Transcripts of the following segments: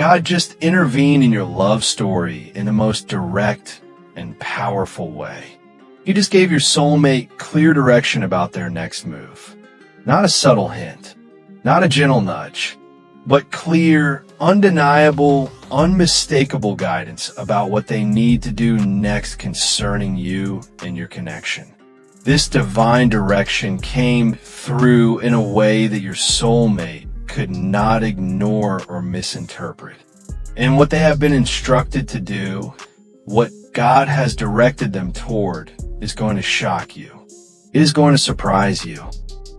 God just intervened in your love story in the most direct and powerful way. He just gave your soulmate clear direction about their next move. Not a subtle hint, not a gentle nudge, but clear, undeniable, unmistakable guidance about what they need to do next concerning you and your connection. This divine direction came through in a way that your soulmate could not ignore or misinterpret. And what they have been instructed to do, what God has directed them toward, is going to shock you. It is going to surprise you.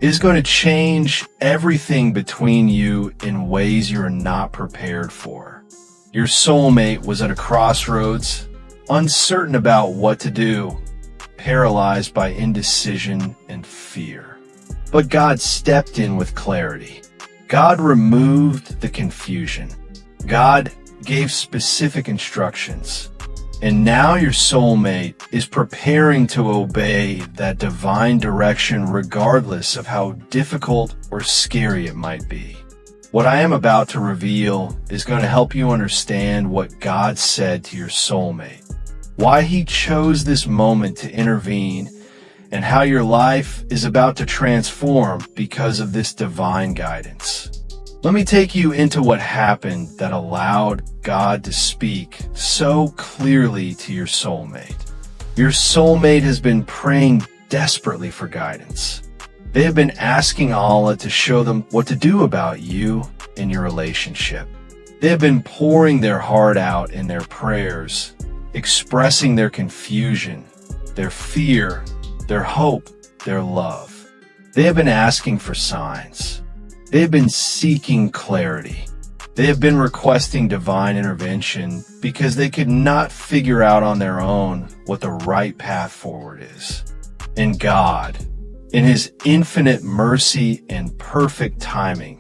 It is going to change everything between you in ways you're not prepared for. Your soulmate was at a crossroads, uncertain about what to do, paralyzed by indecision and fear. But God stepped in with clarity. God removed the confusion. God gave specific instructions. And now your soulmate is preparing to obey that divine direction regardless of how difficult or scary it might be. What I am about to reveal is going to help you understand what God said to your soulmate, why he chose this moment to intervene, and how your life is about to transform because of this divine guidance. Let me take you into what happened that allowed God to speak so clearly to your soulmate. Your soulmate has been praying desperately for guidance. They have been asking Allah to show them what to do about you and your relationship. They have been pouring their heart out in their prayers, expressing their confusion, their fear, their hope, their love. They have been asking for signs. They have been seeking clarity. They have been requesting divine intervention because they could not figure out on their own what the right path forward is. And God, in His infinite mercy and perfect timing,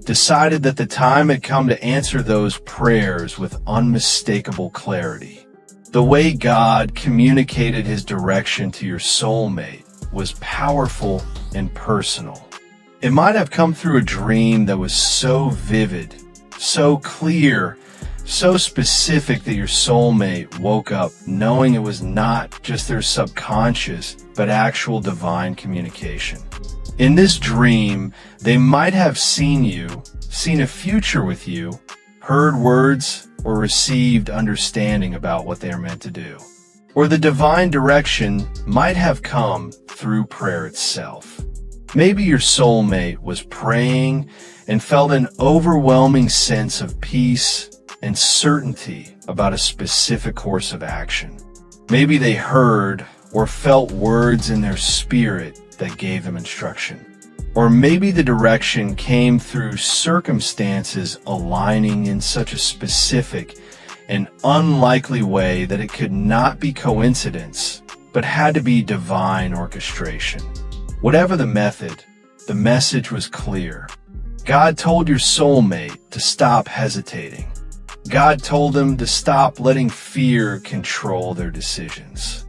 decided that the time had come to answer those prayers with unmistakable clarity. The way God communicated His direction to your soulmate was powerful and personal. It might have come through a dream that was so vivid, so clear, so specific that your soulmate woke up knowing it was not just their subconscious, but actual divine communication. In this dream, they might have seen you, seen a future with you, heard words, or received understanding about what they are meant to do. Or the divine direction might have come through prayer itself. Maybe your soulmate was praying and felt an overwhelming sense of peace and certainty about a specific course of action. Maybe they heard or felt words in their spirit that gave them instruction. Or maybe the direction came through circumstances aligning in such a specific and unlikely way that it could not be coincidence, but had to be divine orchestration. Whatever the method, the message was clear. God told your soulmate to stop hesitating. God told them to stop letting fear control their decisions.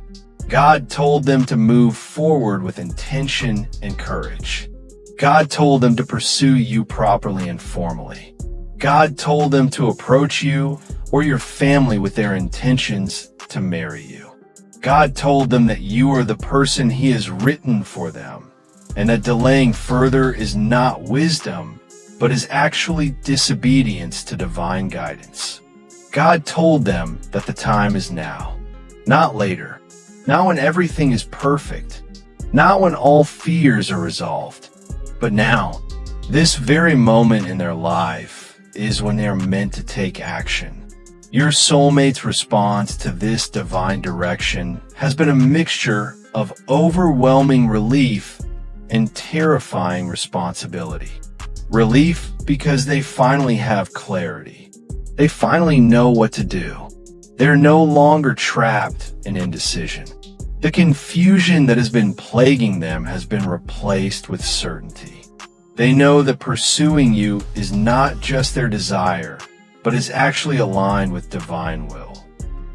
God told them to move forward with intention and courage. God told them to pursue you properly and formally. God told them to approach you or your family with their intentions to marry you. God told them that you are the person He has written for them, and that delaying further is not wisdom, but is actually disobedience to divine guidance. God told them that the time is now, not later, not when everything is perfect, not when all fears are resolved, but now. This very moment in their life is when they are meant to take action. Your soulmate's response to this divine direction has been a mixture of overwhelming relief and terrifying responsibility. Relief because they finally have clarity. They finally know what to do. They're no longer trapped in indecision. The confusion that has been plaguing them has been replaced with certainty. They know that pursuing you is not just their desire, but is actually aligned with divine will.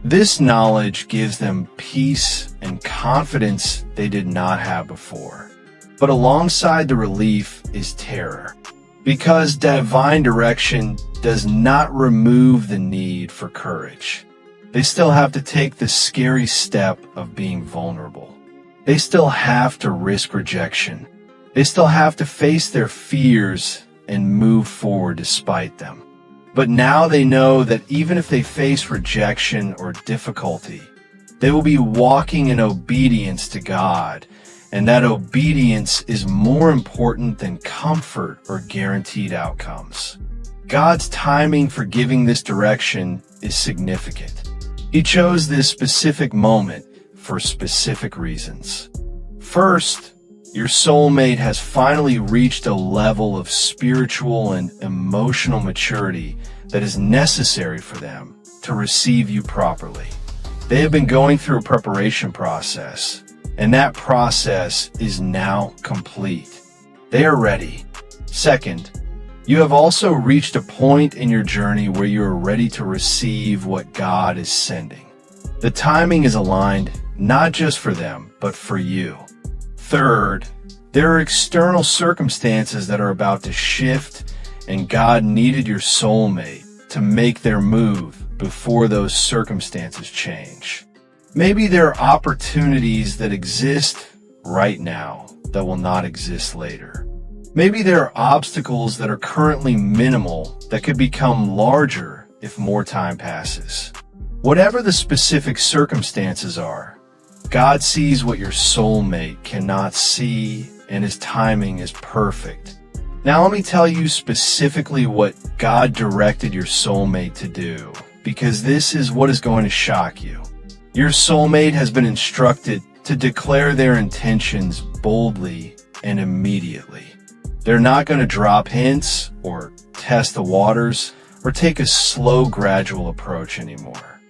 This knowledge gives them peace and confidence they did not have before. But alongside the relief is terror. Because divine direction does not remove the need for courage. They still have to take the scary step of being vulnerable. They still have to risk rejection. They still have to face their fears and move forward despite them. But now they know that even if they face rejection or difficulty, they will be walking in obedience to God, and that obedience is more important than comfort or guaranteed outcomes. God's timing for giving this direction is significant. He chose this specific moment for specific reasons. First, your soulmate has finally reached a level of spiritual and emotional maturity that is necessary for them to receive you properly. They have been going through a preparation process, and that process is now complete. They are ready. Second, you have also reached a point in your journey where you are ready to receive what God is sending. The timing is aligned not just for them, but for you. Third, there are external circumstances that are about to shift, and God needed your soulmate to make their move before those circumstances change. Maybe there are opportunities that exist right now that will not exist later. Maybe there are obstacles that are currently minimal that could become larger if more time passes. Whatever the specific circumstances are, God sees what your soulmate cannot see, and his timing is perfect. Now let me tell you specifically what God directed your soulmate to do, because this is what is going to shock you. Your soulmate has been instructed to declare their intentions boldly and immediately. They're not going to drop hints or test the waters or take a slow, gradual approach anymore.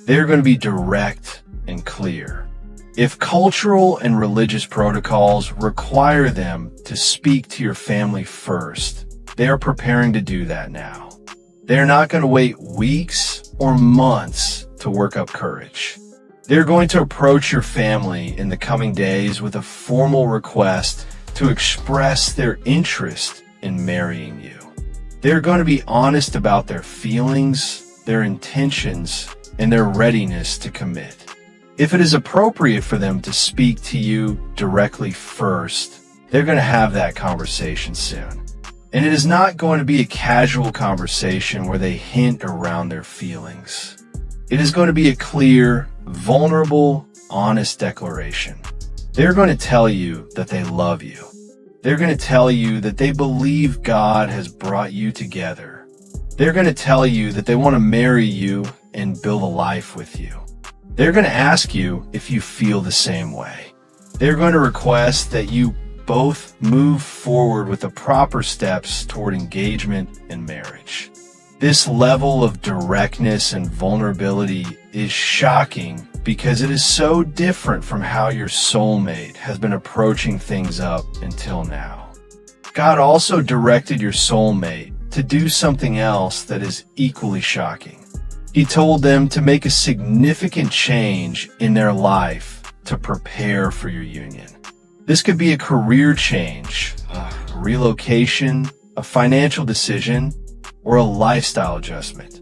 They're going to be direct and clear. If cultural and religious protocols require them to speak to your family first, they are preparing to do that now. They're not going to wait weeks or months to work up courage. They're going to approach your family in the coming days with a formal request to express their interest in marrying you. They're going to be honest about their feelings, their intentions, and their readiness to commit. If it is appropriate for them to speak to you directly first, they're going to have that conversation soon. And it is not going to be a casual conversation where they hint around their feelings. It is going to be a clear, vulnerable, honest declaration. They're going to tell you that they love you. They're going to tell you that they believe God has brought you together. They're going to tell you that they want to marry you and build a life with you. They're going to ask you if you feel the same way. They're going to request that you both move forward with the proper steps toward engagement and marriage. This level of directness and vulnerability is shocking because it is so different from how your soulmate has been approaching things up until now. God also directed your soulmate to do something else that is equally shocking. He told them to make a significant change in their life to prepare for your union. This could be a career change, a relocation, a financial decision, or a lifestyle adjustment.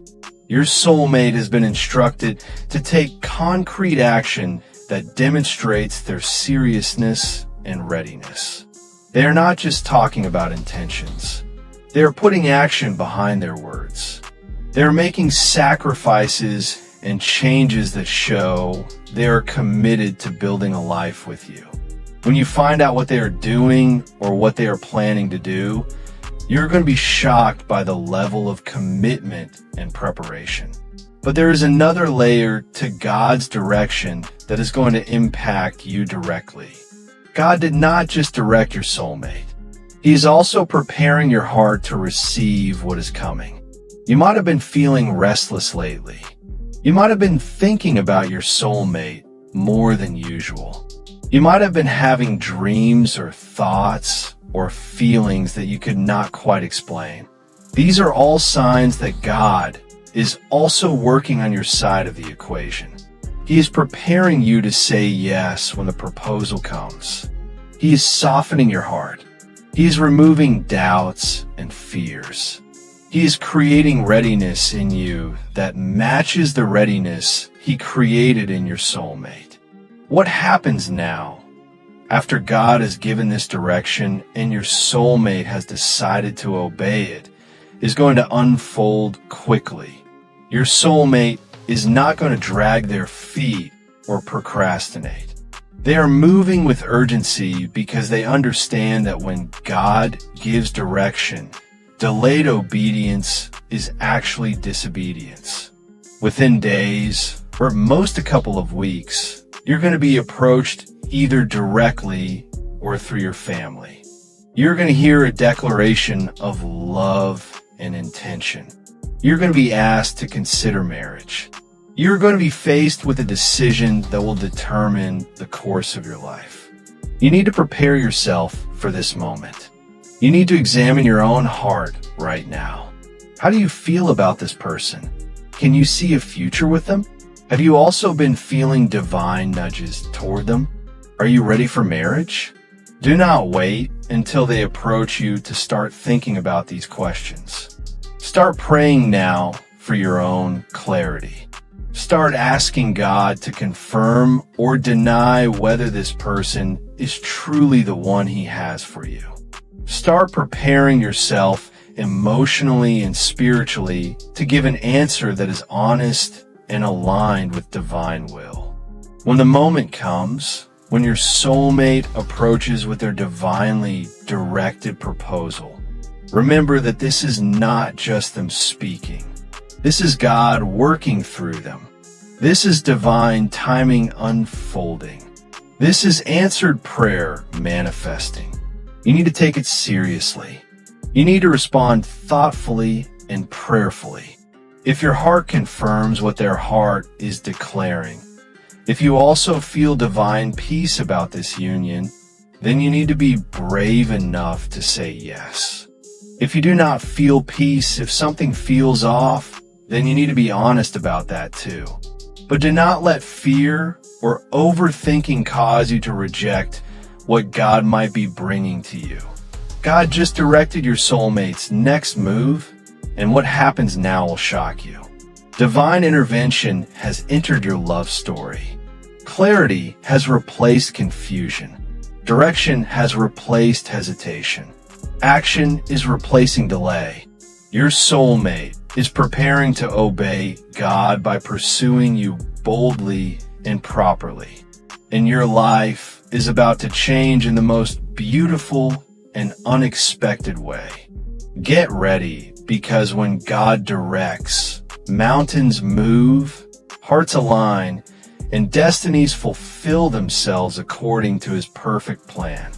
Your soulmate has been instructed to take concrete action that demonstrates their seriousness and readiness. They are not just talking about intentions. They are putting action behind their words. They are making sacrifices and changes that show they are committed to building a life with you. When you find out what they are doing or what they are planning to do, you're going to be shocked by the level of commitment and preparation. But there is another layer to God's direction that is going to impact you directly. God did not just direct your soulmate. He is also preparing your heart to receive what is coming. You might have been feeling restless lately. You might have been thinking about your soulmate more than usual. You might have been having dreams or thoughts or feelings that you could not quite explain. These are all signs that God is also working on your side of the equation. He is preparing you to say yes when the proposal comes. He is softening your heart. He is removing doubts and fears. He is creating readiness in you that matches the readiness He created in your soulmate. What happens now, after God has given this direction and your soulmate has decided to obey it, is going to unfold quickly. Your soulmate is not going to drag their feet or procrastinate. They are moving with urgency because they understand that when God gives direction, delayed obedience is actually disobedience. Within days, or at most a couple of weeks, you're going to be approached either directly or through your family. You're going to hear a declaration of love and intention. You're going to be asked to consider marriage. You're going to be faced with a decision that will determine the course of your life. You need to prepare yourself for this moment. You need to examine your own heart right now. How do you feel about this person? Can you see a future with them? Have you also been feeling divine nudges toward them? Are you ready for marriage? Do not wait until they approach you to start thinking about these questions. Start praying now for your own clarity. Start asking God to confirm or deny whether this person is truly the one He has for you. Start preparing yourself emotionally and spiritually to give an answer that is honest and aligned with divine will. When the moment comes, when your soulmate approaches with their divinely directed proposal, remember that this is not just them speaking. This is God working through them. This is divine timing unfolding. This is answered prayer manifesting. You need to take it seriously. You need to respond thoughtfully and prayerfully. If your heart confirms what their heart is declaring, if you also feel divine peace about this union, then you need to be brave enough to say yes. If you do not feel peace, if something feels off, then you need to be honest about that too. But do not let fear or overthinking cause you to reject what God might be bringing to you. God just directed your soulmate's next move, and what happens now will shock you. Divine intervention has entered your love story. Clarity has replaced confusion. Direction has replaced hesitation. Action is replacing delay. Your soulmate is preparing to obey God by pursuing you boldly and properly. And your life is about to change in the most beautiful and unexpected way. Get ready, because when God directs, mountains move, hearts align, and destinies fulfill themselves according to His perfect plan.